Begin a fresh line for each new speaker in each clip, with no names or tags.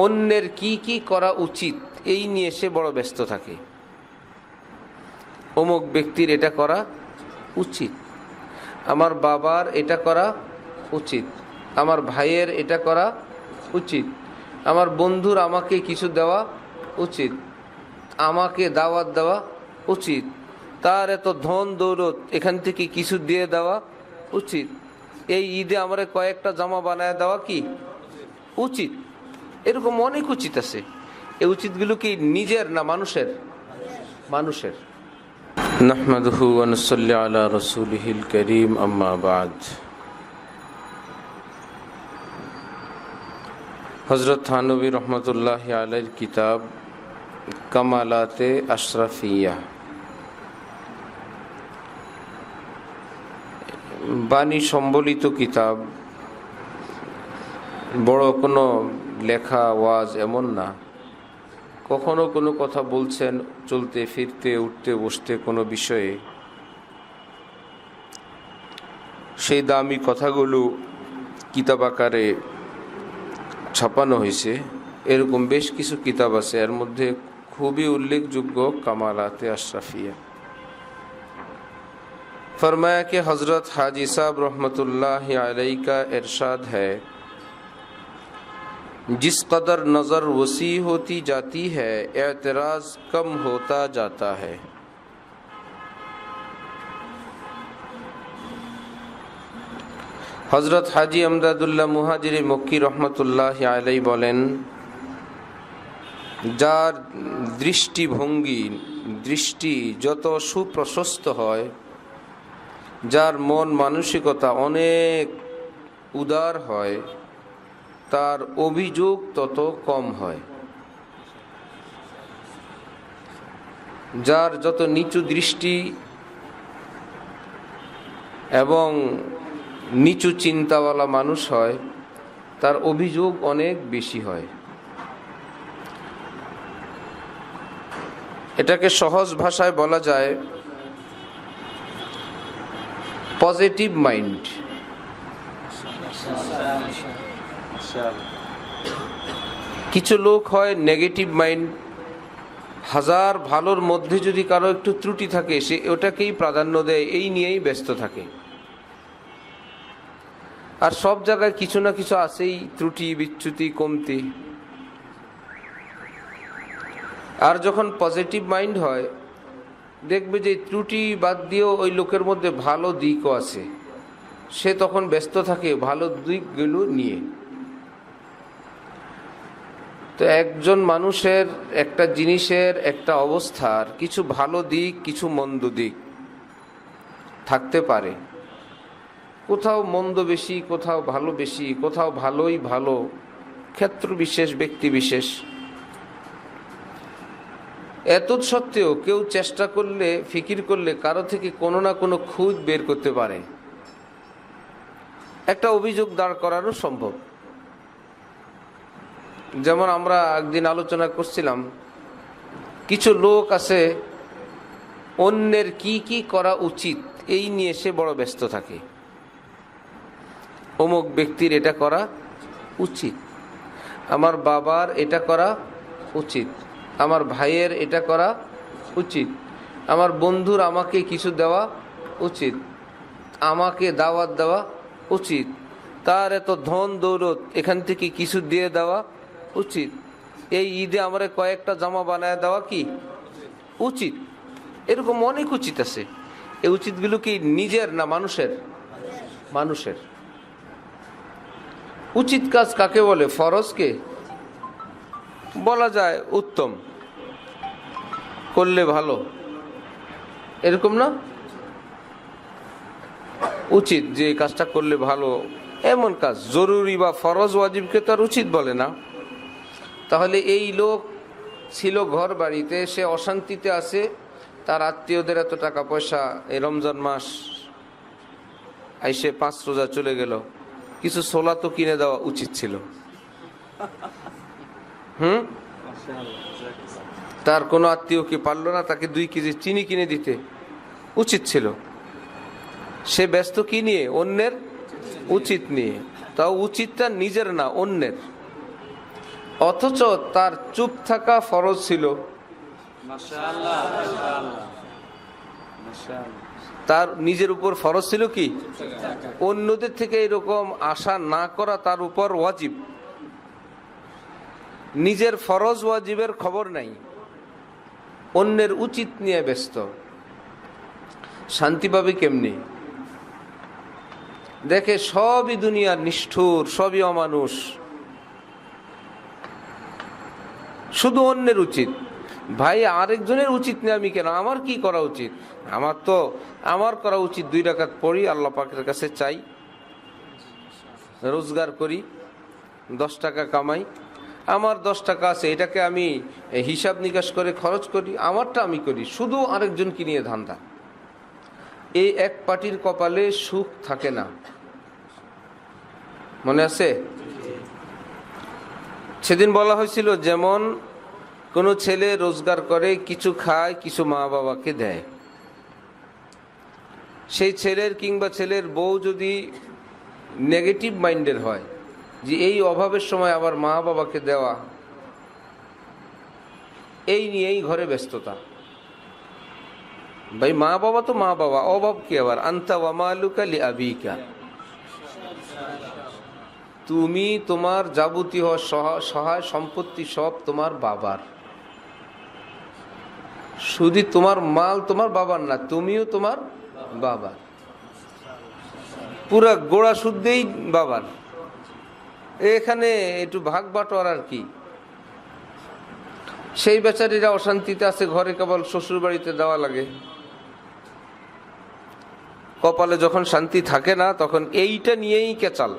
অন্যের কি কি করা উচিত এই নিয়ে সে বড় ব্যস্ত থাকে। অমুক ব্যক্তির এটা করা উচিত, আমার বাবার এটা করা উচিত, আমার ভাইয়ের এটা করা উচিত, আমার বন্ধুর আমাকে কিছু দেওয়া উচিত, আমাকে দাওয়াত দেওয়া উচিত, তার এত ধন দৌলত এখান থেকে কিছু দিয়ে দেওয়া উচিত, এই ঈদে আমার কয়েকটা জামা বানায় দেওয়া কি উচিত। এরকম অনেক উচিত আছে। এই উচিতগুলো কি নিজের না মানুষের? মানুষের। নাহমাদুহু ওয়া নুসাল্লি আলা রাসূলিহিল কারীম, আম্মা বা'দ। হযরত থানবী রহমাতুল্লাহি আলাইহির কিতাব কামালাতে আশরাফিয়া, বাণী সম্বলিত কিতাব। বড় কোনো লেখা ওয়াজ এমন না, কখনো কোনো কথা বলছেন চলতে ফিরতে উঠতে বসতে কোনো বিষয়ে, সেই দামি কথাগুলো কিতাব আকারে ছাপানো হয়েছে। এরকম বেশ কিছু কিতাব আছে, এর মধ্যে খুবই উল্লেখযোগ্য কামালাতে আশরাফিয়া। फरमाया कि हज़रत हाजी साहब रहमतुल्लाहि अलैहि का इरशाद है, जिस कदर नज़र वसी होती जाती है एतराज़ कम होता जाता है। हज़रत हाजी अमदादुल्लाह मुहाजिर मक्की रहमतुल्लाहि अलैहि बोलेन, जार दृष्टिभंगी दृष्टि যত সুপ্রশস্ত হয়, যার মন মানসিকতা অনেক উদার হয়, তার অভিযোগ তত কম হয়। যার যত নিচু দৃষ্টি এবং নিচু চিন্তাওয়ালা মানুষ হয়, তার অভিযোগ অনেক বেশি হয়। এটাকে সহজ ভাষায় বলা যায় পজিটিভ মাইন্ড। কিছু লোক হয় নেগেটিভ মাইন্ড। হাজার ভালোর মধ্যে যদি কারো একটু ত্রুটি থাকে, সে ওটাকেই প্রাধান্য দেয়, এই নিয়েই ব্যস্ত থাকে। আর সব জায়গায় কিছু না কিছু আছেই, ত্রুটি বিচ্যুতি কমতি। আর যখন পজিটিভ মাইন্ড হয়, দেখবে যে ত্রুটি বাদ দিয়েও ওই লোকের মধ্যে ভালো দিকও আছে, সে তখন ব্যস্ত থাকে ভালো দিকগুলো নিয়ে। তো একজন মানুষের, একটা জিনিসের, একটা অবস্থার কিছু ভালো দিক কিছু মন্দ দিক থাকতে পারে। কোথাও মন্দ বেশি, কোথাও ভালো বেশি, কোথাও ভালোই ভালো, ক্ষেত্র বিশেষ, ব্যক্তি বিশেষ। এত সত্ত্বেও কেউ চেষ্টা করলে, ফিকির করলে কারো থেকে কোনো না কোনো খুঁত বের করতে পারে, একটা অভিযোগ দাঁড় করানো সম্ভব। যেমন আমরা একদিন আলোচনা করছিলাম, কিছু লোক আছে অন্যের কি কি করা উচিত এই নিয়ে সে বড় ব্যস্ত থাকে। অমুক ব্যক্তির এটা করা উচিত, আমার বাবার এটা করা উচিত, আমার ভাইয়ের এটা করা উচিত, আমার বন্ধুর আমাকে কিছু দেওয়া উচিত, আমাকে দাওয়াত দেওয়া উচিত, তার এত ধন দৌলত এখান থেকে কিছু দিয়ে দেওয়া উচিত, এই ঈদে আমার কয়েকটা জামা বানায় দেওয়া কি উচিত। এরকম অনেক উচিত আছে। এই উচিতগুলো কি নিজের না মানুষের? মানুষের। উচিত কাজ কাকে বলে? ফরজকে বলা যায় উত্তম, করলে ভালো, এরকম না? উচিত যে কাজটা করলে ভালো, এমন কাজ জরুরি বা ফরজ ওয়াজিবকে তো আর উচিত বলে না। তাহলে এই লোক ছিল ঘর বাড়িতে, সে অশান্তিতে আছে, তার আত্মীয়দের এত টাকা পয়সা, এই রমজান মাস আইসে 5 রোজা চলে গেল, কিছু ছোলা তো কিনে দেওয়া উচিত ছিল। তার কোনো আত্মীয় কি পারলো না তাকে 2 কেজি চিনি কিনে দিতে? উচিত ছিল। সে ব্যস্ত কি নিয়ে? অন্যের উচিত নিয়ে। তাও উচিতটা নিজের না, অন্যের। অথচ তার চুপ থাকা ফরজ ছিল।
মাশাআল্লাহ, মাশাআল্লাহ, মাশাআল্লাহ।
তার নিজের উপর ফরজ ছিল কি? অন্যদের থেকে এরকম আশা না করা তার উপর ওয়াজিব। নিজের ফরজ ওয়াজিবের খবর নাই, অন্যের উচিত নিয়ে ব্যস্ত। শান্তি পাবে কেমনি? দেখে সবই দুনিয়ার নিষ্ঠুর, সবই অমানুষ, শুধু অন্যের উচিত। ভাই আরেকজনের উচিত নেই আমি কেন, আমার কি করা উচিত? আমার করা উচিত 2 রাকাত পড়ি, আল্লাহ পাকের কাছে চাই, রোজগার করি, 10 টাকা কামাই, আমার 10 টাকা আছে, এটাকে আমি হিসাব নিকাশ করে খরচ করি, আমারটা আমি করি, শুধু আরেকজনকে নিয়ে ধান্দা। এই এক পার্টির কপালে সুখ থাকে না, মনে আছে? সেদিন বলা হয়েছিল যেমন কোনো ছেলে রোজগার করে, কিছু খায়, কিছু মা বাবাকে দেয়। সেই ছেলের কিংবা ছেলের বউ যদি নেগেটিভ মাইন্ডের হয় যে এই অভাবের সময় আবার মা বাবাকে দেওয়া, এই নিয়েই ঘরে ব্যস্ততা। ভাই মা বাবা তো মা বাবা, অভাব কি আবার? আনতা ওয়া মালুকা লিআবিকা, তুমি তোমার যাবতীয় সহায় সম্পত্তি সব তোমার বাবার, শুধু তোমার মাল তোমার বাবার না, তুমিও তোমার বাবার, পুরা গোড়া শুদ্ধেই বাবার। এখানে একটু ভাগ বাটোয়ার আর কি। সেই বেচারীরা অশান্তিতে আছে, ঘরে কেবল শ্বশুর বাড়িতে দেওয়া লাগে। কপালে যখন শান্তি থাকে না তখন এইটা নিয়েই কেচাল।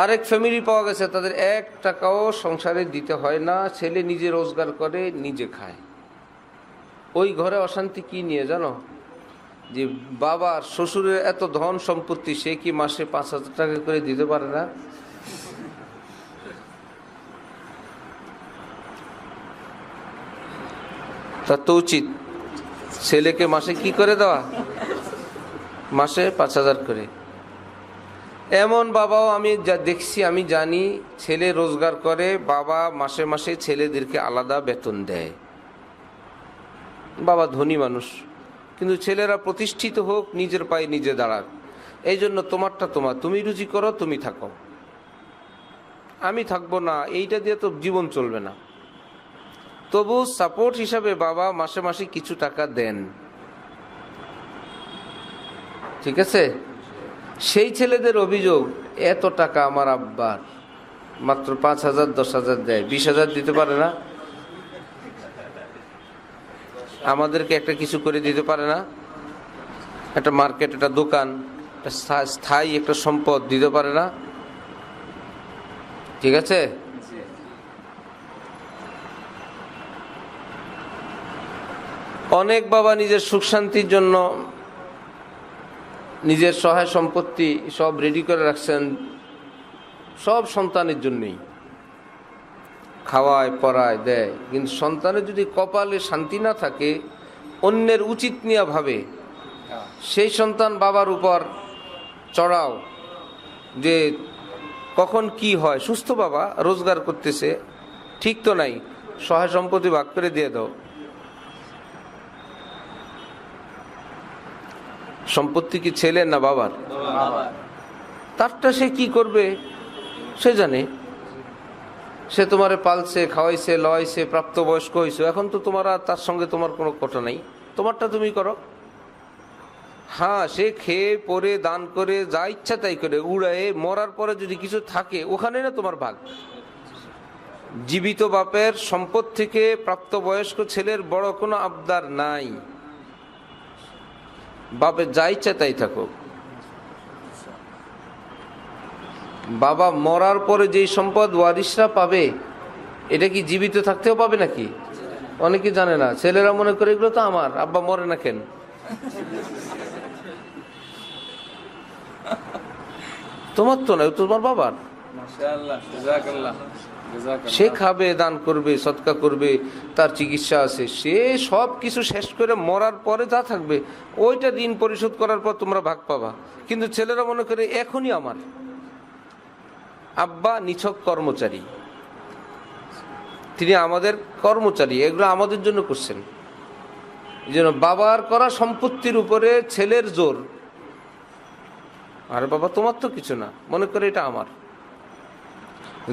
আরেক ফ্যামিলি পাওয়া গেছে তাদের 1 টাকাও সংসারে দিতে হয় না, ছেলে নিজে রোজগার করে নিজে খায়। ওই ঘরে অশান্তি কি নিয়ে জানো? যে বাবার শ্বশুরের এত ধন সম্পত্তি, সে কি মাসে 5,000 টাকা করে দিতে পারে না? তার তো উচিত ছেলেকে মাসে কি করে দেওয়া, মাসে 5,000 করে। এমন বাবাও আমি যা দেখছি, আমি জানি, ছেলে রোজগার করে, বাবা মাসে মাসে ছেলেদেরকে আলাদা বেতন দেয়। বাবা ধনী মানুষ, কিন্তু ছেলেরা প্রতিষ্ঠিত হোক, নিজের পায়ে নিজে দাঁড়াক, এই জন্য তোমারটা তোমার, তুমি রুজি করো, তুমি থাকো, আমি থাকবো না, এইটা দিয়ে তো জীবন চলবে না। তবু সাপোর্ট হিসাবে বাবা মাসে মাসে কিছু টাকা দেন, ঠিক আছে? সেই ছেলেদের অভিযোগ, এত টাকা আমার আব্বার, মাত্র 5,000 10,000 দেয়, 20,000 দিতে পারে না, আমাদেরকে একটা কিছু করে দিতে পারে না, একটা মার্কেট, একটা দোকান, একটা স্থায়ী একটা সম্পদ দিতে পারে না, ঠিক আছে? অনেক বাবা নিজের সুখ শান্তির জন্য নিজের সহায় সম্পত্তি সব রেডি করে রাখছেন, সব সন্তানের জন্যই, খাওয়ায় পড়ায় দেয়, কিন্তু সন্তানের যদি কপালে শান্তি না থাকে, অন্যের উচিত নিয়ে ভাবে, সেই সন্তান বাবার উপর চড়াও যে কখন কি হয়। সুস্থ বাবা রোজগার করতেছে, ঠিক তো নাই, সহায় সম্পত্তি ভাগ করে দিয়ে দাও। সম্পত্তি কি ছেলের না বাবার? তারটা সে কি করবে সে জানে। সে তোমারে পালছে, খাওয়াইছে, লওয়াইছে, প্রাপ্তবয়স্ক হয়েছে, এখন তো তোমার আর তার সঙ্গে তোমার কোনো কথা নাই, তোমারটা তুমি করো। হ্যাঁ, সে খেয়ে পরে দান করে যা ইচ্ছা তাই করে উড়ায়ে, মরার পরে যদি কিছু থাকে ওখানে না তোমার ভাগ। জীবিত বাপের সম্পদ থেকে প্রাপ্তবয়স্ক ছেলের বড় কোনো আবদার নাই, বাপের যা ইচ্ছা তাই থাকুক। বাবা মরার পরে যেই সম্পদ ওয়ারিশরা পাবে, এটা কি জীবিত থাকতেও পাবে নাকি? অনেকে জানে না, ছেলেরা মনে করে এগুলো তো আমার, আব্বা মরে না কেন? তোমার তো নয়, তোমার বাবার। সে খাবে, দান করবে, সদকা করবে, তার চিকিৎসা আছে, সে সব কিছু শেষ করে মরার পরে যা থাকবে ওইটা ঋণ পরিশোধ করার পর তোমরা ভাগ পাবা। কিন্তু ছেলেরা মনে করে এখনই আমার। আব্বা নিছক কর্মচারী, তিনি আমাদের কর্মচারী, এগুলো আমাদের জন্য করছেন। এই জন্য বাবার করা সম্পত্তির উপরে ছেলের জোর, আরে বাবা তোমার তো কিছু না, মনে করে এটা আমার।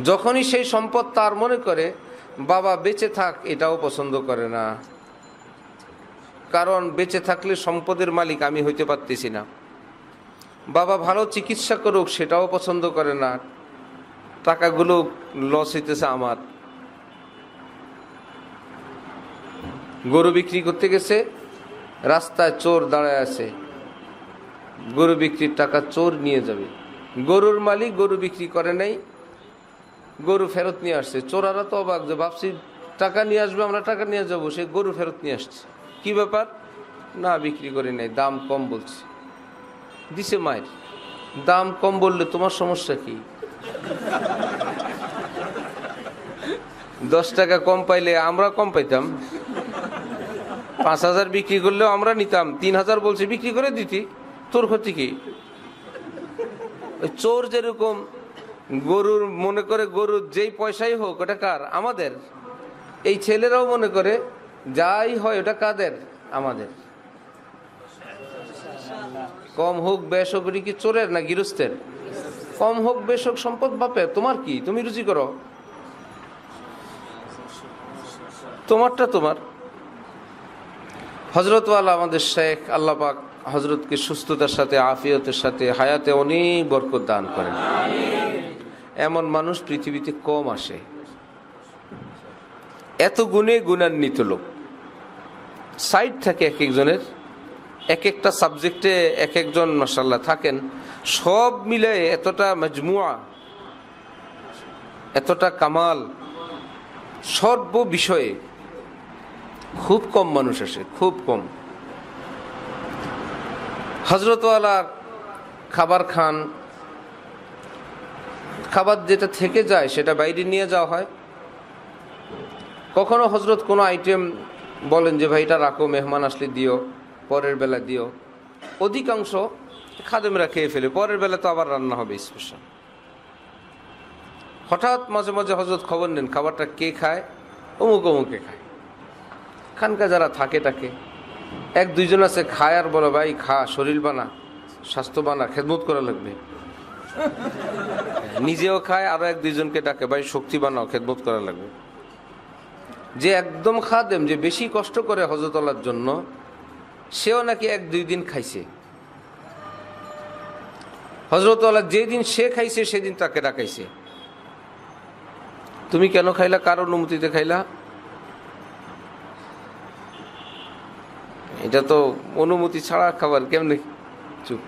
যখনই সেই সম্পদ তার মনে করে, বাবা বেঁচে থাক এটাও পছন্দ করে না, কারণ বেঁচে থাকলে সম্পদের মালিক আমি হইতে পারতেছি না। বাবা ভালো চিকিৎসা করুক সেটাও পছন্দ করে না, টাকাগুলো লস হইতেছে আমার। গরু বিক্রি করতে গেছে, রাস্তায় চোর দাঁড়ায় আছে, গরু বিক্রির টাকা চোর নিয়ে যাবে। গরুর মালিক গরু বিক্রি করে নাই, গরু ফেরত নিয়ে আসছে। চোরারা তো অবাক, যে ভাবছি টাকা নিয়ে আসবে, আমরা টাকা নিয়ে যাবো, সে গরু ফেরত নিয়ে আসছে। কি ব্যাপার? না বিক্রি করে নাই, দাম কম বলছে। দিছে মায়ের। দাম কম বললে তোমার সমস্যা কি? 10 টাকা কম পাইলে আমরা কম পাইতাম, 5,000 বিক্রি করলেও আমরা নিতাম, 3,000 বলছে বিক্রি করে দিতি, তোর ক্ষতি কি? চোর যেরকম গরুর মনে করে গরুর যেই পয়সাই হোক ওটা কার? আমাদের। এই ছেলেরাও মনে করে যাই হয় ওটা কাদের? আমাদের। কম হোক বেশ হোক, কি চোরের না গৃহস্থের? কম হোক বেশ হোক সম্পদ বাপের, তোমার কি? তুমি রুজি করো, তোমারটা তোমার। হযরত ওয়ালা আমাদের শেখ, আল্লাহ পাক হযরতকে সুস্থতার সাথে আফিয়তের সাথে হায়াতে অনেক বরকত দান করেন। এমন মানুষ পৃথিবীতে কম আসে, এত গুণে গুণান্বিত লোক। সাইড থাকে এক একজনের, এক একটা সাবজেক্টে এক একজন মাশাআল্লাহ থাকেন, সব মিলে এতটা মজমুয়া, এতটা কামাল, সর্ব বিষয়ে খুব কম মানুষ আসে, খুব কম। হযরতওয়ালা খাবার খান, খাবার যেটা থেকে যায় সেটা বাইরে নিয়ে যাওয়া হয়। কখনো হযরত কোনো আইটেম বলেন যে ভাই এটা রাখো, মেহমান আসলে দিও, পরের বেলা দিও। অধিকাংশ খাদেমরা খেয়ে ফেলে, পরের বেলা তো আবার রান্না হবে স্পেশাল। হঠাৎ মাঝে মাঝে হযরত খবর নেন খাবারটা কে খায়, অমুক অমুকে খায়। খানকা যারা থাকে তাকে 1-2 জন আছে খায় আর বলে ভাই খা, শরীর বানা, স্বাস্থ্য বানা, খেদমত করা লাগবে। নিজেও খায়, আরো 1-2 জনকে ডাকে ভাই শক্তি বানাও, খেদমত করা লাগবে। যে একদম খাদেম, যে বেশি কষ্ট করে হযরত আল্লাহর জন্য, সেও নাকি 1-2 দিন খাইছে। হযরত আল্লাহ যেদিন সে খাইছে সেদিন তাকে ডাকাইছে, তুমি কেন খাইলা, কার অনুমতিতে খাইলা? এটা তো অনুমতি ছাড়া খাবার, কেমনে? চুপ।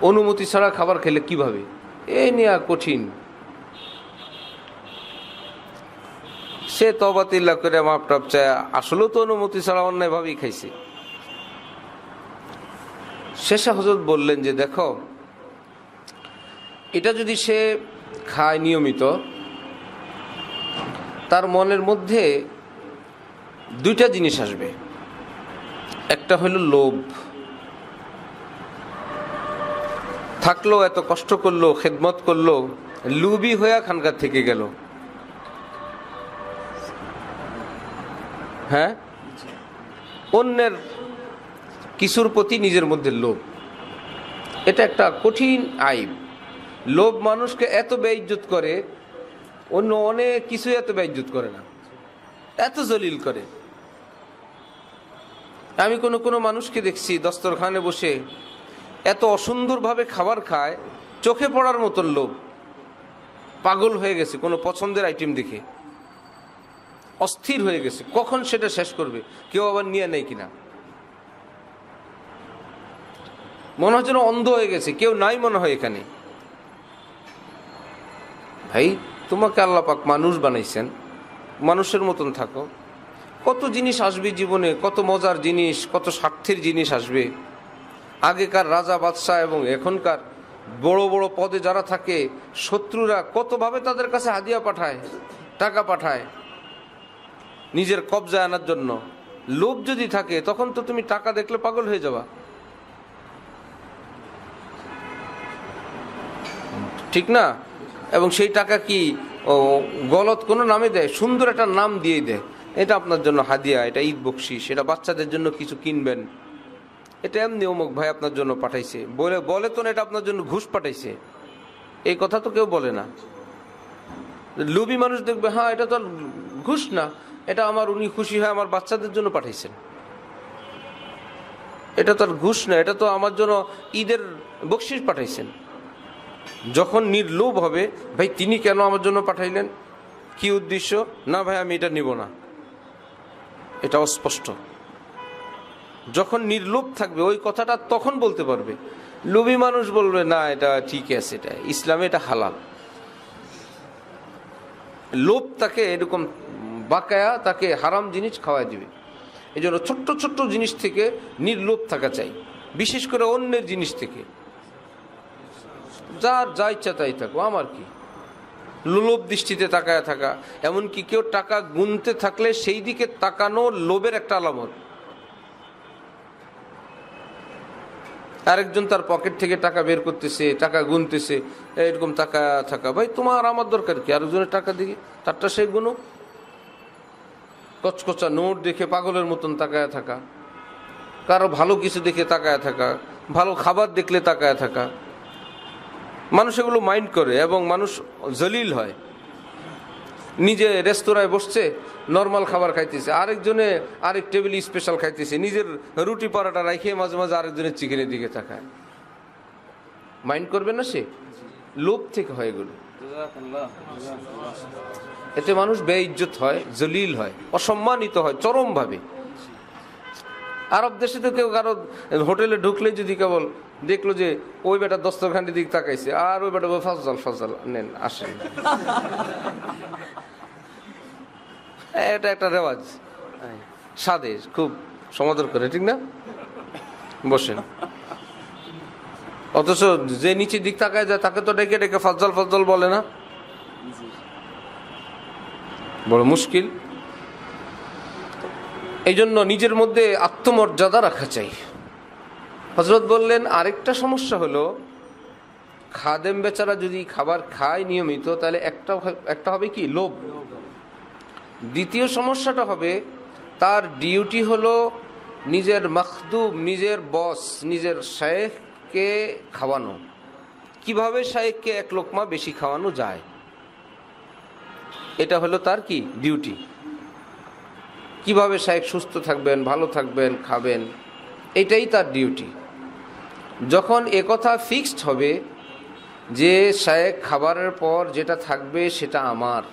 অনুমতি ছাড়া খাবার খেলে কিভাবে? এই নিয়ে কঠিন। সে তওবা তিল্লাহ করে মাপ টাপ চায়, আসলেও তো অনুমতি ছাড়া অন্যায়ভাবেই খাইছে। শেষে হযরত বললেন যে দেখো, এটা যদি সে খায় নিয়মিত, তার মনের মধ্যে 2টা জিনিস আসবে। একটা হলো লোভ, থাকলো এত কষ্ট করলো, খেদমত করলো, লুবি হয়ে খানকার থেকে গেল। হ্যাঁ, অন্যের কিছুর প্রতি নিজের মধ্যে লোভ, এটা একটা কঠিন আইব। লোভ মানুষকে এত বেইজ্জত করে, অন্য অনেক কিছু এত বেইজ্জত করে না, এত জলিল করে। আমি কোনো মানুষকে দেখছি দস্তরখানে বসে এত অসুন্দরভাবে খাবার খায়, চোখে পড়ার মতন লোভ, পাগল হয়ে গেছে কোনো পছন্দের আইটেম দেখে, অস্থির হয়ে গেছে কখন সেটা শেষ করবে, কেউ আবার নিয়ে নেয় কিনা। মনে হয় যেন অন্ধ হয়ে গেছে, কেউ নাই মনে হয় এখানে। ভাই তোমাকে আল্লাহ পাক মানুষ বানাইছেন, মানুষের মতন থাকো। কত জিনিস আসবে জীবনে, কত মজার জিনিস, কত স্বার্থের জিনিস আসবে। আগেকার রাজা বাদশাহ এবং এখনকার বড় বড় পদে যারা থাকে, শত্রুরা কতভাবে তাদের কাছে হাদিয়া পাঠায়, টাকা পাঠায় নিজের কবজায় আনার জন্য। লোভ যদি থাকে তখন তো তুমি টাকা দেখলে পাগল হয়ে যাবা, ঠিক না? এবং সেই টাকা কি ও গলত কোনো নামে দেয়, সুন্দর একটা নাম দিয়ে দেয়, এটা আপনার জন্য হাদিয়া, এটা ঈদ বকশিস, এটা বাচ্চাদের জন্য কিছু কিনবেন, এটা এমনি অমুক ভাই আপনার জন্য পাঠাইছে, বলে তো না এটা আপনার জন্য ঘুষ পাঠাইছে, এই কথা তো কেউ বলে না। লোভী মানুষ দেখবে, হ্যাঁ এটা তো আর ঘুষ না, এটা আমার উনি খুশি হয় আমার বাচ্চাদের জন্য পাঠাইছেন, এটা তো আর ঘুষ না, এটা তো আমার জন্য ঈদের বকশিস পাঠাইছেন। যখন নির্লোভ হবে, ভাই তিনি কেন আমার জন্য পাঠাইলেন, কি উদ্দেশ্য, না ভাই আমি এটা নিব না, এটা অস্পষ্ট। যখন নির্লোভ থাকবে ওই কথাটা তখন বলতে পারবে। লোভী মানুষ বলবে না এটা ঠিক আছে, এটা ইসলামে এটা হালাল। লোভ তাকে এরকম বাকায়া তাকে হারাম জিনিস খাওয়াই দিবে। এই জন্য ছোট্ট ছোট্ট জিনিস থেকে নির্লোভ থাকা চাই, বিশেষ করে অন্যের জিনিস থেকে। যার যা ইচ্ছা তাই থাকো, আমার কি, লোভ দৃষ্টিতে তাকায় থাকা, এমনকি কেউ টাকা গুনতে থাকলে সেই দিকে তাকানো লোভের একটা আলামত। আরেকজন তার পকেট থেকে টাকা বের করতেছে, টাকা গুনতেছে, এরকম টাকা থাকা, ভাই তোমার আমার দরকার কি, আরেকজনের টাকা দিকে তারটা সে গুনো। কচকচা নোট দেখে পাগলের মতন তাকায় থাকা, কারো ভালো কিছু দেখে তাকায় থাকা, ভালো খাবার দেখলে তাকায় থাকা, মানুষ এগুলো মাইন্ড করে এবং মানুষ জলিল হয়। নিজে রেস্তোরাঁয় বসছে, নর্মাল খাবার খাইতেছে, আরেকজনে আরেক টেবিল স্পেশাল খাইতেছে, নিজের রুটি পরাটা রাখে মাঝে মাঝে আরেকজনের চিকেনের দিকে তাকায়। মাইন্ড করবে না, সে লোভ থেকে হয় এগুলো। এতে মানুষ বেইজ্জত হয়, জলিল হয়, অসম্মানিত হয় চরমভাবে। আরব দেশে তো কেউ কারো হোটেলে ঢুকলে যদি কেবল দেখলো যে ওই বেটা দস্তরখানির দিক তাকাইছে, আর ওই বেটা ফজল ফজল নেন আসেন, এটা একটা রেওয়াজ, সাদে খুব সমাদর করে, ঠিক না, বসেন। অথচ যে নিচের দিক তাকায় যায় তাকে তো ডেকে ডেকে ফজল ফজল বলে না, বড় মুশকিল। এই জন্য নিজের মধ্যে আত্মমর্যাদা রাখা চাই। হযরত বললেন আরেকটা সমস্যা হলো, খাদেম বেচারা যদি খাবার খায় নিয়মিত, তাহলে একটা হবে কি, লোভ। দ্বিতীয় সমস্যাটা হবে, তার ডিউটি হলো নিজের মখদুম, নিজের বস, নিজের শায়েখকে খাওয়ানো। কিভাবে শায়েখকে এক লোকমা বেশি খাওয়ানো যায়, এটা হলো তার কি ডিউটি। কিভাবে শায়েখ সুস্থ থাকবেন, ভালো থাকবেন, খাবেন, এটাই তার ডিউটি। যখন একথা ফিক্সড হবে যে শায়েখ খাবারের পর যেটা থাকবে সেটা আমার,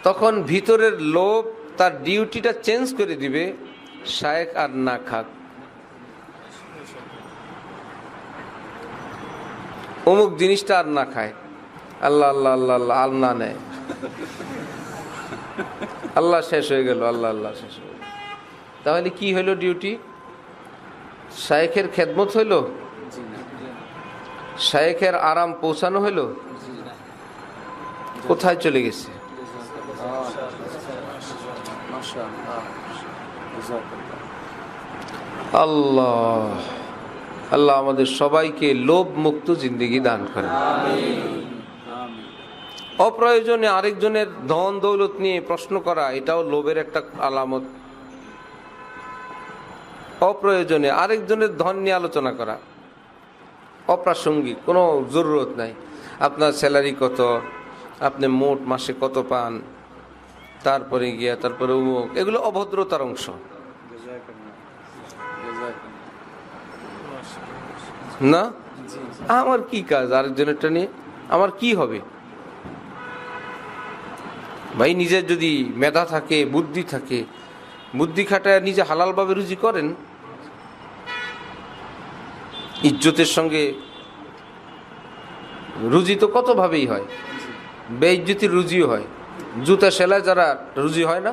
তখন ভিতরের লোভ তার ডিউটিটা চেঞ্জ করে দিবে, শায়েখ আর না খাক, অমুক জিনিসটা আর না খায়, আল্লাহ আল্লাহ আল্লাহ আল্লাহ আর না নেয়, আল্লাহ শেষ হয়ে গেল, আল্লাহ আল্লাহ শেষ হয়ে গেল। তাহলে কি হইল ডিউটি, শায়েখের খেদমত হইল, শায়েখের আরাম পৌঁছানো হইল, কোথায় চলে গেছে? আল্লাহ আল্লাহ আমাদের সবাইকে লোভ মুক্ত জিন্দেগি দান করেন। অপ্রয়োজনে আরেকজনের ধন দৌলত নিয়ে প্রশ্ন করা, এটাও লোভের একটা আলামত। অপ্রয়োজনে আরেকজনের ধন নিয়ে আলোচনা করা, অপ্রাসঙ্গিক, কোনো জরুরত নাই। আপনার স্যালারি কত, আপনি মোট মাসে কত পান, তারপরে অমুক, এগুলো অভদ্রতার অংশ না। আমার কি কাজ আরেকজনেরটা নিয়ে, আমার কি হবে? ভাই নিজের যদি মেধা থাকে, বুদ্ধি থাকে, বুদ্ধি খাটায় নিজে হালালভাবে রুজি করেন, ইজ্জতের সঙ্গে। রুজি তো কত ভাবেই হয়, বেইজ্জতির রুজিও হয়। জুতা সেলাই যারা রুজি হয় না,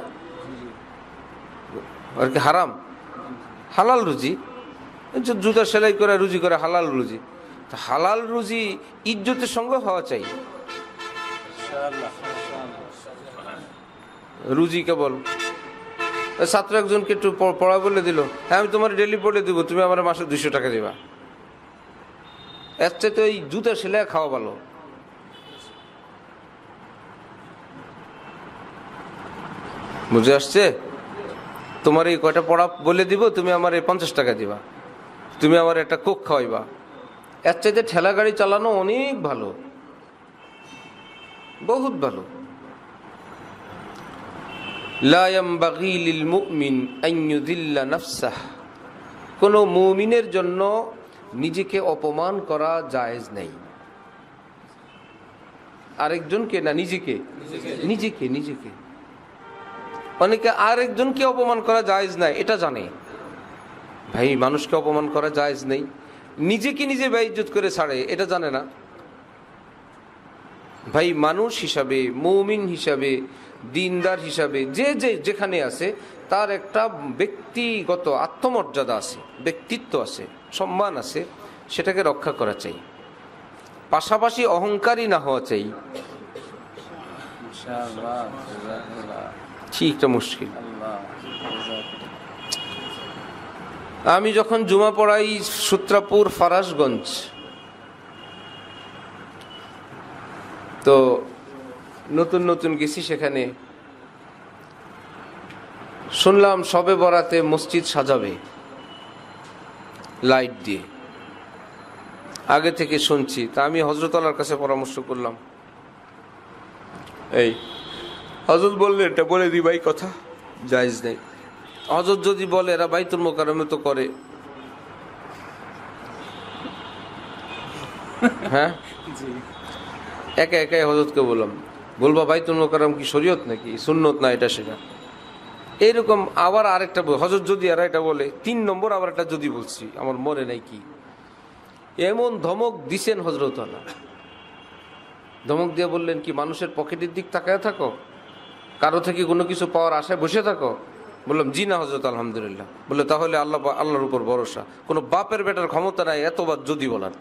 আর কি হারাম? হালাল রুজি, জুতা সেলাই করে রুজি করে হালাল রুজি। হালাল রুজি ইজ্জতের সঙ্গে হওয়া চাই। রুজি কেবল ছাত্র একজনকে একটু পড়া বলে দিল, হ্যাঁ আমি তোমার ডেলি পড়ে দেবো, তুমি আমার মাসে 200 টাকা দেবা। এর চাইতে ওই জুতা সেলাই খাওয়া ভালো। বুঝে আসছে? তোমার এই কয়টা পড়া বলে দিব, তুমি আমার এই 50 টাকা দিবা, তুমি আমার একটা কোক খাওয়াইবা। এর চাইতে ঠেলা গাড়ি চালানো অনেক ভালো, বহুত ভালো। লা ইয়ামবাগি লিল মুমিন আন ইউযিল্লা নাফসাহ, কোন মুমিনের জন্য নিজেকে অপমান করা জায়েজ নেই। আরেকজনকে না, নিজেকে নিজেকে নিজেকে অনেকে আরেকজনকে অপমান করা জায়েজ নাই এটা জানে, ভাই মানুষকে অপমান করা জায়েজ নেই, নিজেকে নিজে বেইজ্জত করে ছাড়ে এটা জানে না। ভাই মানুষ হিসাবে, মুমিন হিসাবে, দিনদার হিসাবে যে যে যেখানে আছে তার একটা ব্যক্তিগত আত্মমর্যাদা আছে, ব্যক্তিত্ব আছে, সম্মান আছে, সেটাকে রক্ষা করা চাই। পাশাপাশি অহংকারী না হওয়া চাই।
মাশাআল্লাহ, জাযাকাল্লাহ।
ঠিকটা মুশকিল।
আল্লাহ,
আমি যখন জুমা পড়াই সূত্রাপুর ফারাসগঞ্জ, তো নতুন নতুন গেছি, সেখানে শুনলাম শবে বরাতে মসজিদ সাজাবে লাইট দিয়ে। আগে থেকে শুনছি, তা আমি হযরত আল্লাহর কাছে পরামর্শ করলাম। এই হযরত বললে এটা বলে দি ভাই, কথা জায়েজ নেই। হযরত যদি বলে এরা বাইতুল মোকাররমে তো করে, হ্যাঁ
জি।
একা একাই হযরতকে বললাম, বলবা বাইতুল মোকাররম কি শরীয়ত নাকি সুন্নত না এটা সেটা, এইরকম। আবার আরেকটা হযরত যদি এরা এটা বলে, 3 নম্বর আবার একটা যদি বলছি, আমার মনে নাই কি, এমন ধমক দিছেন হযরত আল্লাহ। ধমক দিয়ে বললেন কি, মানুষের পকেটের দিক তাকায় থাকো, কারো থেকে কোনো কিছু পাওয়ার আশায় বসে থাকো? বললাম জি না হযরত, আলহামদুলিল্লাহ। বলে তাহলে আল্লাহর উপর ভরসা, কোনো বাপের বেটার ক্ষমতা নাই এতবার যদি বলার।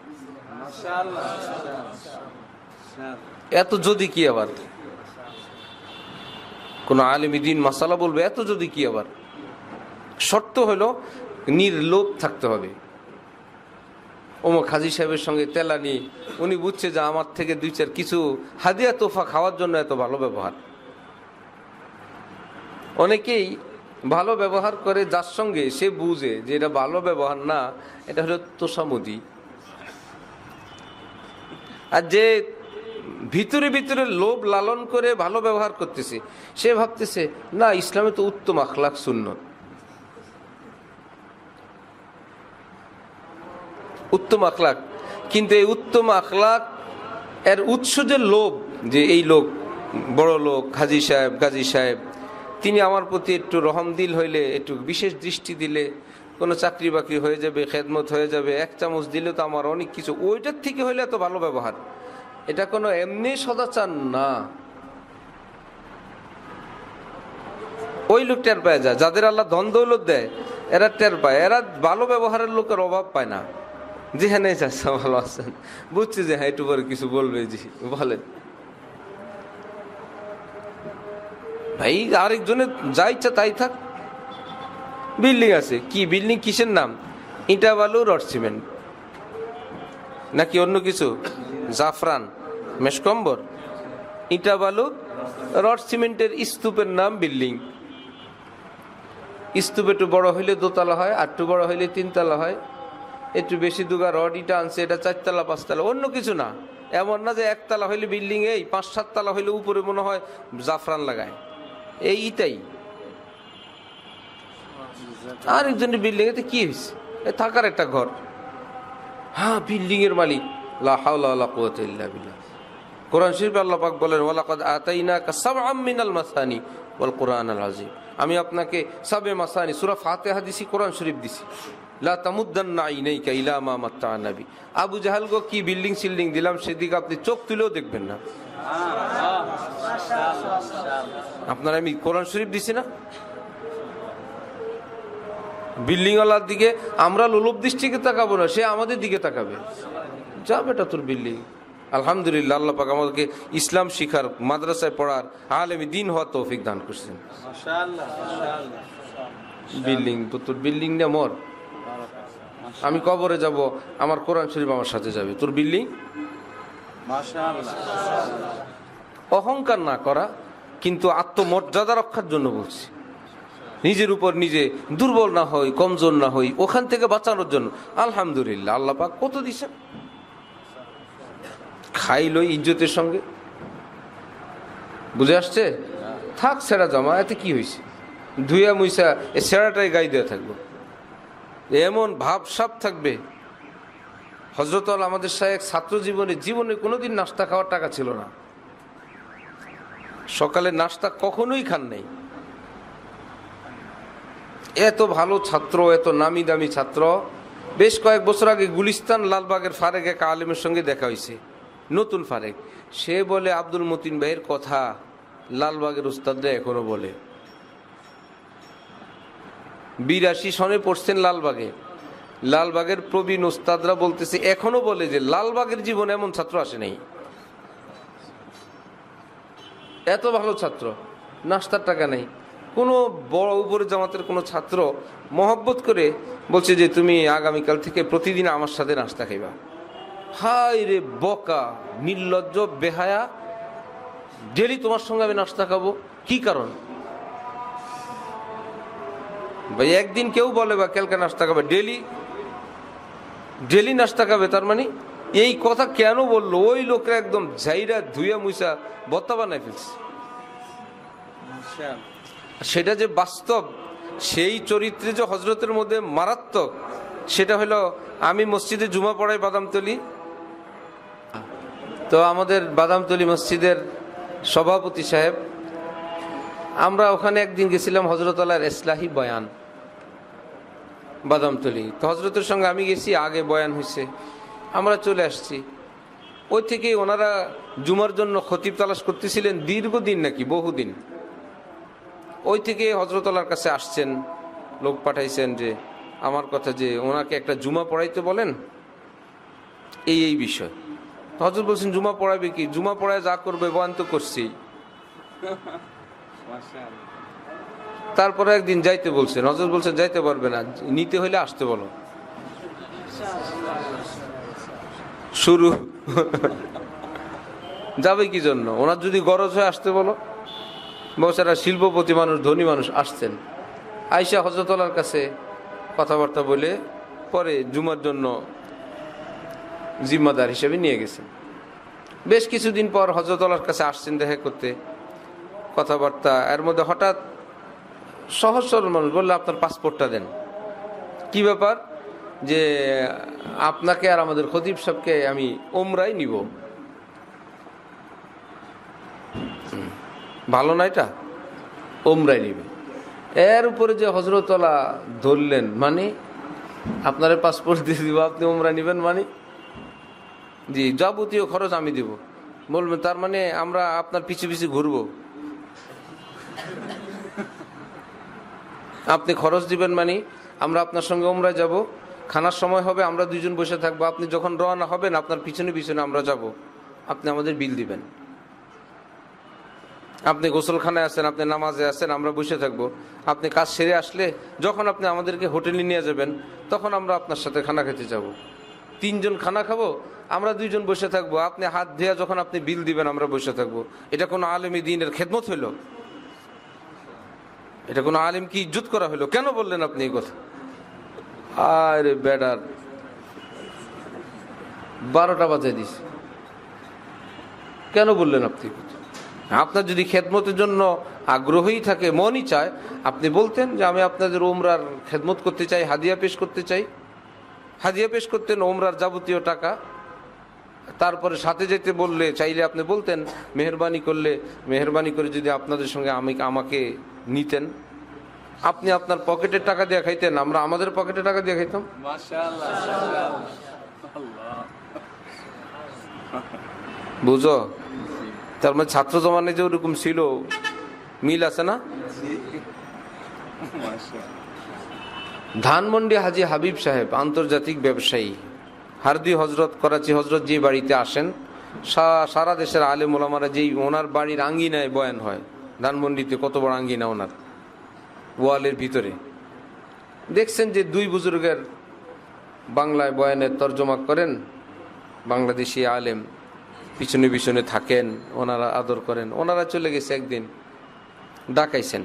মাশাআল্লাহ, মাশাআল্লাহ।
এত যদি কি আবার, কোন আলেম দ্বীন মাসালা বলবে এত যদি কি আবার। শর্ত হলো নির্লোভ থাকতে হবে। ওমর হাজী সাহেবের সঙ্গে তেলানি, উনি বুঝছে যে আমার থেকে 2-4 কিছু হাদিয়া তোফা খাওয়ার জন্য এত ভালো ব্যবহার। অনেকেই ভালো ব্যবহার করে যার সঙ্গে সে বুঝে যে এটা ভালো ব্যবহার না, এটা হলো তোষামদি। আর যে ভিতরে ভিতরে লোভ লালন করে ভালো ব্যবহার করতেছে, সে ভাবতেছে না ইসলামে তো উত্তম আখলাক সুন্নত, উত্তম আখলাক। কিন্তু এই উত্তম আখলাক এর উৎস যে লোভ, যে এই লোক বড় লোক, হাজী সাহেব, গাজী সাহেব, তিনি আমার প্রতি একটু রহমদিল হইলে, একটু বিশেষ দৃষ্টি দিলে কোনো চাকরি বাকরি হয়ে যাবে, খেদমত হয়ে যাবে, 1 চামচ দিলে তো আমার অনেক কিছু, ওইটার থেকে হইলে এত ভালো ব্যবহার। এটা কোনো এমনি সদাচার না। ওই লোক টের পায় যায়, যাদের আল্লাহ ধন দৌলত দেয় এরা টের পায়, এরা ভালো ব্যবহারের লোকের অভাব পায় না। যেখানে চাচ্ছা ভালো আছেন, বুঝছি যে হ্যাঁ একটু পরে কিছু বলবে, জি বলেন ভাই। আরেকজনের যা ইচ্ছা তাই থাক। বিল্ডিং আছে, কি বিল্ডিং, কিসের নাম? ইটা বালু রড সিমেন্ট নাকি অন্য কিছু? জাফরান, মেশকম্বর, ইটা বালু রড সিমেন্টের স্তূপের নাম বিল্ডিং। স্তূপ একটু বড় হইলে 2 তলা হয়, আর একটু বড় হইলে 3 তলা হয়। একটু বেশি দুগা রড ইটা আনছে, এটা 4 তলা 5 তলা, অন্য কিছু না। এমন না যে 1 তলা হইলে বিল্ডিং, এই 5-7 তলা হইলে উপরে মনে হয় জাফরান লাগায়, এই ইটাই। আর একজনের বিল্ডিং এতে কি হয়েছে, থাকার একটা ঘর, হ্যাঁ বিল্ডিং এর মালিক। লা হাওলা ওয়ালা কুওয়াতা ইল্লা বিল্লাহ। কোরআন শরীফে আল্লাহ পাক বলেন, ওয়ালাকাদ আতাইনাকা সাবআম মিনাল মাসানি ওয়াল কুরআনাল আযীম। আমি আপনাকে সাবে মাসানি, সূরা ফাতিহা দিছি, কোরআন শরীফ দিছি। লা তামুদ্দান্না আইনাইকা ইলা মা মাত্তা'না বি। আবু জাহাল গো কি বিল্ডিং সিল্ডিং দিলাম, সেদিকে আপনি চোখ তুলেও দেখবেন না। আপনার আমি কোরআন শরীফ দিছি না। বিল্ডিংওয়ালার দিকে আমরা লোলুপ দৃষ্টিকে তাকাবো না, সে আমাদের দিকে তাকাবে। যা বেটা তোর বিল্ডিং। আলহামদুলিল্লাহ, আল্লাহ পাক আমাদেরকে ইসলাম শিখার, মাদ্রাসায় পড়ার, আলেমে দ্বীন হওয়ার তৌফিক দান করছেন।
মাশাআল্লাহ, মাশাআল্লাহ।
বিল্ডিং তো তোর বিল্ডিং না মোর। আমি কবরে যাব, আমার কোরআন শরীফ আমার সাথে যাবে, তোর বিল্ডিং।
মাশাআল্লাহ।
অহংকার না করা, কিন্তু আত্মমর্যাদা রক্ষার জন্য বলছি, নিজের উপর নিজে দুর্বল না হই, কমজোর না হই, ওখান থেকে বাঁচানোর জন্য। আলহামদুলিল্লাহ, আল্লাহ পাক কত দিছেন। খাইলই ইজ্জতের সঙ্গে, বুঝে আসছে? থাক ছেঁড়া জামা, এতে কি হয়েছে, ধুইয়া মুইসা এ ছেঁড়াটাই গায়ে দেওয়া থাকবো, এমন ভাবসাব থাকবে। হযরত আলী আমাদের শায়েখ ছাত্র জীবনে কোনোদিন নাস্তা খাওয়ার টাকা ছিল না, সকালে নাস্তা কখনোই খান নাই। এত ভালো ছাত্র, এত নামি দামি ছাত্র। বেশ কয়েক বছর আগে গুলিস্তান লালবাগের ফারেক এক আলেমের সঙ্গে দেখা হয়েছে, নতুন ফারেক। সে বলে আব্দুল মতিন ভাইয়ের কথা লালবাগের উস্তাদরা এখনো বলে। 82 সনে পড়ছেন লালবাগে, লালবাগের প্রবীণ উস্তাদরা বলতেছে এখনো বলে যে লালবাগের জীবনে এমন ছাত্র আসে নাই। এত ভালো ছাত্র, নাস্তার টাকা নেই। কোনো বড় উপরে জামাতের কোনো ছাত্র মহব্বত করে বলছে যে তুমি আগামীকাল থেকে প্রতিদিন আমার সাথে নাস্তা খাইবা। হাই রে বকা, নির্লজ্জ, বেহায়া, ডেলি তোমার সঙ্গে আমি নাস্তা খাবো, কি কারণ ভাই? একদিন কেউ বলে বা কালকে নাস্তা খাবে, ডেলি নাস্তা খাবে, তার মানে এই কথা কেন বললো? ওই লোকরা একদম ঝাইরা ধুইয়া মুইসা বত্তা বানায় ফেলছে। সেটা যে বাস্তব, সেই চরিত্রে যে হজরতের মধ্যে মারাত্মক, সেটা হলো আমি মসজিদে জুমা পড়াই বাদামতলী। তো আমাদের বাদামতলী মসজিদের সভাপতি সাহেব, আমরা ওখানে একদিন গেছিলাম হযরত আল্লাহর ইসলাহি বয়ান বাদামতলী। তো হজরতের সঙ্গে আমি গেছি, আগে বয়ান হয়েছে, আমরা চলে আসছি। ওই থেকে ওনারা জুমার জন্য খতিব তালাশ করতেছিলেন দীর্ঘদিন, নাকি বহুদিন। ওই থেকে হযরত আল্লাহর কাছে আসছেন, লোক পাঠাইছেন যে আমার কথা যে ওনাকে একটা জুমা পড়াইতে বলেন, এই বিষয়। হযরত বলছেন জুমা পড়াবে কি? জুমা পড়ায় যা করবে বয়ান তো করছি। তারপরে একদিন যাইতে বলছেন, হযরত বলছেন যাইতে পারবে না, নিতে হইলে আসতে বলো। শুরু যাবে কি জন্য? ওনার যদি গরজ হয় আসতে বলো। বেচারা শিল্পপতি মানুষ, ধনী মানুষ, আসছেন। আয়েশা হযরত আল্লাহর কাছে কথাবার্তা বলে পরে জুমার জন্য জিম্মাদার হিসেবে নিয়ে গেছেন। বেশ কিছুদিন পর হযরত আল্লাহর কাছে আসছেন দেখা করতে, কথাবার্তা। এর মধ্যে হঠাৎ সহজ সরল মানুষ বললে আপনার পাসপোর্টটা দেন। কি ব্যাপার? যে আপনাকে আর আমাদের খতিব সাহেবকে আমি ওমরাই নিব। ভালো না এটা? ওমরাই নিবে। এর উপরে যে হযরত আল্লাহ ধরলেন, মানে আপনার পাসপোর্ট দিয়ে দিব, আপনি ওমরা নিবেন, মানে জি যাবতীয় খরচ আমি দিব। বলবেন তার মানে আমরা আপনার পিছু পিছু ঘুরবো, আপনি খরচ দিবেন, মানে আমরা আপনার সঙ্গে ওমরায় যাব, খানার সময় হবে আমরা দুইজন বসে থাকবো, আপনি যখন রওনা হবেন আপনার পিছনে পিছনে আমরা যাব, আপনি আমাদের বিল দিবেন। আপনি গোসলখানায় আছেন, আপনি নামাজে আছেন, আমরা বসে থাকবো। আপনি কাজ সেরে আসলে যখন আপনি আমাদেরকে হোটেলে নিয়ে যাবেন, তখন আমরা আপনার সাথে খানা খেতে যাব। 3 জন খানা খাবো, আমরা 2 জন বসে থাকবো। আপনি হাত ধুয়ে যখন আপনি বিল দিবেন আমরা বসে থাকবো। এটা কোনো আলেম দ্বীনের খেদমত হইল? এটা কোনো আলেম কি ইজ্জত করা হইলো? কেন বললেন আপনি এই কথা? আরে বেডার 12টা বাজায় দিস, কেন বললেন আপনি? আপনার যদি খেদমতের জন্য আগ্রহী থাকে, মনই চায়, আপনি বলতেন যে আমি আপনাদের ওমরার খেদমত করতে চাই, হাদিয়া পেশ করতে চাই। হাদিয়া পেশ করতেন, ওমরার যাবতীয় টাকা। তারপরে সাথে যেতে বললে চাইলে আপনি বলতেন মেহরবানি করলে, মেহরবানি করে যদি আপনাদের সঙ্গে আমাকে নিতেন। আপনি আপনার পকেটের টাকা দিয়ে খাইতেন, আমরা আমাদের পকেটে টাকা দিয়ে খাইতাম। বুঝো? তার মানে ছাত্র জমানায় যে ওরকম ছিল, মিল আছে না? ধানমন্ডি হাজী হাবিব সাহেব আন্তর্জাতিক ব্যবসায়ী, হারদি হজরত, করাচি হজরত যে বাড়িতে আসেন, সারা দেশের আলেম ওলামারা যেই ওনার বাড়ির আঙ্গিনায় বয়ান হয়। ধানমন্ডিতে কত বড় আঙ্গিনা ওনার, ওয়ালের ভিতরে। দেখছেন যে 2 বুজুর্গের বাংলায় বয়ানের তর্জমা করেন, বাংলাদেশি আলেম পিছনে পিছনে থাকেন, ওনারা আদর করেন। ওনারা চলে গেছে একদিন, ডাকাইছেন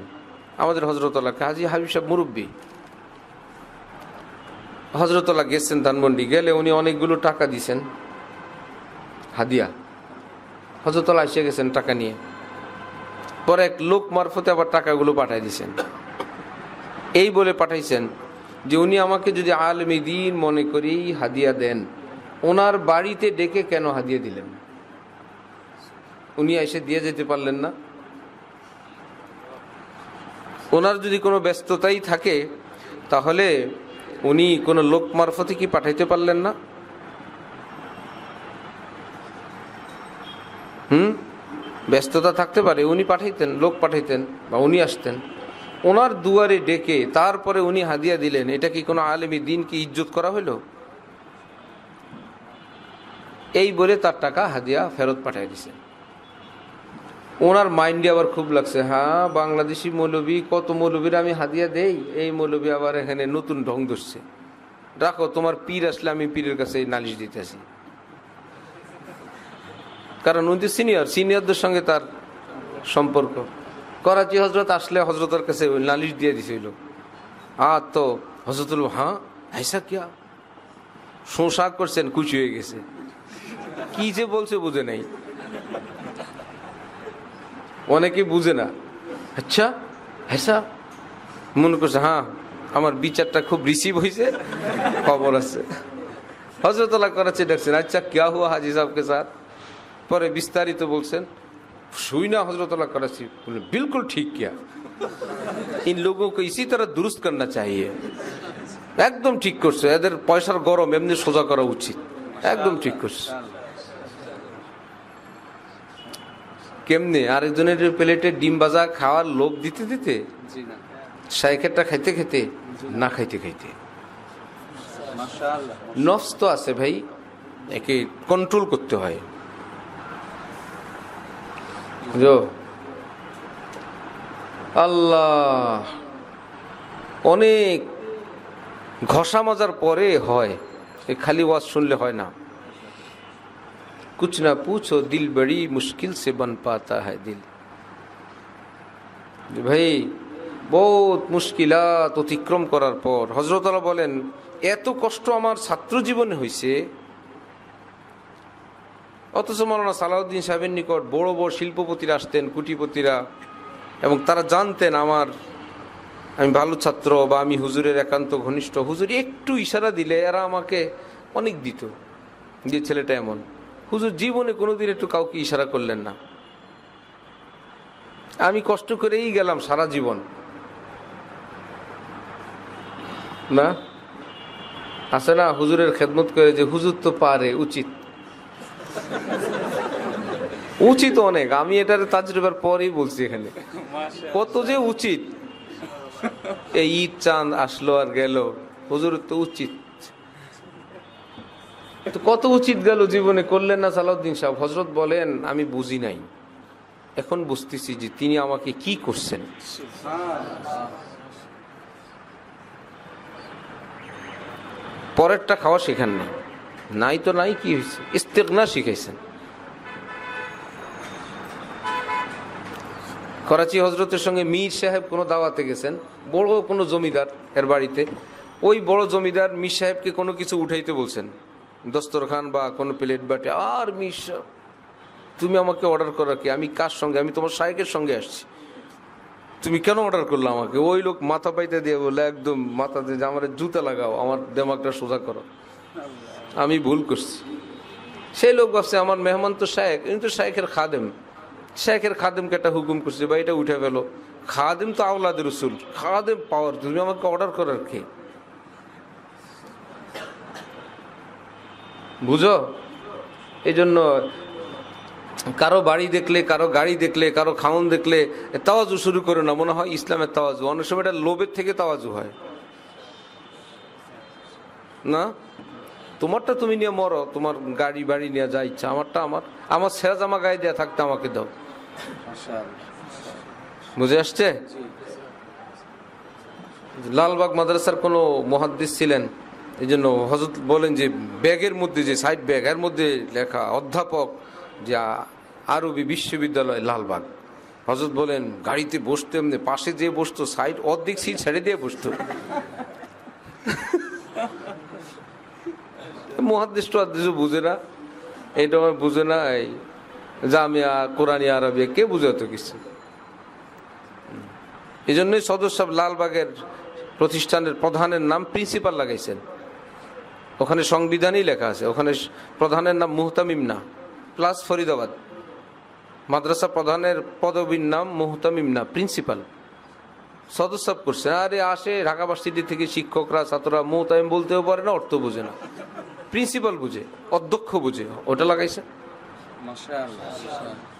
আমাদের হজরতওয়ালা হাজী হাবিব সাহেব মুরব্বী। হজরতওয়ালা গেছেন ধানমন্ডি, গেলে উনি অনেকগুলো টাকা দিছেন হাদিয়া। হজরতওয়ালা এসে গেছেন টাকা নিয়ে, পরে এক লোক মারফতে আবার টাকাগুলো পাঠাই দিছেন। এই বলে পাঠাইছেন যে উনি আমাকে যদি আলেমে দ্বীন মনে করি হাদিয়া দেন, ওনার বাড়িতে ডেকে কেন হাদিয়া দিলেন? উনি এসে দিয়ে যেতে পারলেন না? ওনার যদি কোনো ব্যস্ততাই থাকে তাহলে উনি কোনো লোক মারফতে কি পাঠাইতে পারলেন না? ব্যস্ততা থাকতে পারে, উনি পাঠাইতেন, লোক পাঠাইতেন বা উনি আসতেন। ওনার দুয়ারে ডেকে তারপরে উনি হাদিয়া দিলেন, এটা কি কোনো আলেমী দ্বীনকে ইজ্জত করা হইল? এই বলে তার টাকা হাদিয়া ফেরত পাঠাই দিছে। ওনার মাইন্ডে আবার খুব লাগছে, হ্যাঁ বাংলাদেশি মৌলবী, কত মৌলবীর আমি হাদিয়া দেই, এই মৌলবী আবার এখানে নতুন ঢং ধরছে, রাখো তোমার পীর আসলে আমি পীরের কাছে নালিশ দিতেছি। কারণ উনি সিনিয়রদের সঙ্গে তার সম্পর্ক। করাচি হজরত আসলে হজরতের কাছে নালিশ দিয়ে দিছিল। তো হজরতুল হ্যাঁ ऐसा क्या, শোঁশাক করছেন, খুশি হয়ে গেছে, কি যে বলছে বুঝে নাই। অনেকে বুঝে না, আচ্ছা ऐसा মনে করছে হ্যাঁ আমার বিচারটা খুব রিসিভ হয়েছে, খবর আছে। হজরতুল্লাহ করাচি দেখছেন, আচ্ছা क्या हुआ हाजी साहब के साथ, পরে বিস্তারিত বলছেন। শুই না হজরতুল্লাহ कराची बोले बिल्कुल ठीक किया, इन लोगों को इसी तरह दुरुस्त करना चाहिए। একদম ঠিক করছে, এদের পয়সার গরম এমনি সোজা করা উচিত, একদম ঠিক করছে। কেমনে আরেকজনের প্লেটে ডিম ভাজা খাওয়ার লোভ দিতে দিতে, শাইখেরটা খাইতে খেতে, না খাইতে খাইতে। নফস তো আছে ভাই, একে কন্ট্রোল করতে হয়। আল্লাহ, অনেক ঘষা মজার পরে হয়, খালি ওয়াজ শুনলে হয় না। कुछ ना पूछो दिल बड़ी मुश्किल से बन पाता है दिल। ভাই বহুত মুশকিলাত অতিক্রম করার পর হযরত আল্লাহ বলেন, এত কষ্ট আমার ছাত্র জীবনে হয়েছে, অথচ মাওলানা সালাউদ্দিন সাহেবের নিকট বড় বড় শিল্পপতিরা আসতেন, কুটিপতিরা, এবং তারা জানতেন আমি ভালো ছাত্র বা আমি হুজুরের একান্ত ঘনিষ্ঠ। হুজুর একটু ইশারা দিলে এরা আমাকে অনেক দিত, যে ছেলেটা এমন। হুজুর জীবনে কোনোদিন একটু কাউকে ইশারা করলেন না। আমি কষ্ট করেই গেলাম সারা জীবন, না আছে না হুজুরের খেদমত করে যে হুজুর তো পারে, উচিত উচিত অনেক। আমি এটার তাজরিবার পরেই বলছি এখানে কত যে উচিত। এই ঈদ চাঁদ আসলো আর গেল, হুজুরের তো উচিত, তো কত উচিত গেল জীবনে, করলেন না সালাউদ্দিন সাহেব। হযরত বলেন, আমি বুঝি নাই, এখন বুঝতেছি যে তিনি আমাকে কি করছেন। পরেরটা খাওয়া শেখান নাই, নাই তো নাই, কি হয়েছে, ইস্তেগনা শিখাইছেন। করাচি হজরতের সঙ্গে মীর সাহেব কোনো দাওয়াতে গেছেন, বড় কোনো জমিদার এর বাড়িতে। ওই বড় জমিদার মীর সাহেবকে কোনো কিছু উঠাইতে বলছেন, দস্তরখান বা কোনো প্লেট বাটে। আর মীর সাহেব, তুমি আমাকে অর্ডার করা কি, আমি কার সঙ্গে, আমি তোমার শায়েখের সঙ্গে আসছি, তুমি কেন অর্ডার করলো আমাকে? ওই লোক মাথা পাইতে দিয়ে বলে, একদম মাথা দিয়ে আমার জুতা লাগাও, আমার দেমাগটা সোজা করো, আমি ভুল করছি। সেই লোক ভাবছে আমার মেহমান তো শায়েখ, কিন্তু শায়েখের খাদেম, শায়েখের খাদেমকে একটা হুকুম করছে, বা এটা উঠে ফেলো। খাদেম তো আওলাদের রসুল, খাদেম পাওয়ার, তুমি আমাকে অর্ডার করার কে? বুঝো? এই জন্য কারো বাড়ি দেখলে, কারো গাড়ি দেখলে, কারো খাওন দেখলে তাওয়াজু শুরু করো না, মনে হয় ইসলামের তাওয়াজু। অনেক সময় এটা লোভের থেকে তাওয়াজু হয় না। তোমারটা তুমি নিয়ে মরো, তোমার গাড়ি বাড়ি নিয়ে যা ইচ্ছা, আমারটা আমার ছেঁড়া জামা গায়ে দেওয়া থাকতে আমাকে দাও। বুঝে আসছে? লালবাগ মাদ্রাসার কোনো মুহাদ্দিস ছিলেন, এই জন্য হযরত বলেন যে ব্যাগের মধ্যে, যে সাইড ব্যাগ, এর মধ্যে লেখা অধ্যাপক যে আরবি বিশ্ববিদ্যালয় লালবাগ। হযরত বলেন গাড়িতে বসতে এমনি পাশে যে বসতো সাইড অর্ধেক সিট ছেড়ে দিয়ে বসতো। মুহাদ্দিস টুহাদ্দিসও বুঝে না, এটা বুঝে না, এই জামিয়া কোরআনী আরবিয়া কে বুঝে তো কিছু। এই জন্যই সদর সাহেব লালবাগের প্রতিষ্ঠানের প্রধানের নাম প্রিন্সিপাল লাগাইছেন। ওখানে সংবিধানই লেখা আছে, ওখানে প্রধানের নাম মুহতামিম না, প্লাস ফরিদাবাদ মাদ্রাসা প্রধানের পদবীর নাম মুহতামিম না, প্রিন্সিপাল। সদর সাহেব করছেন। আরে আসে ঢাকা ভার্সিটি থেকে শিক্ষকরা ছাত্ররা মুহতামিম বলতেও পারে না, অর্থ বুঝে না, প্রিন্সিপাল বুঝে, অধ্যক্ষ বুঝে, ওটা লাগাইছে।
মাশাআল্লাহ।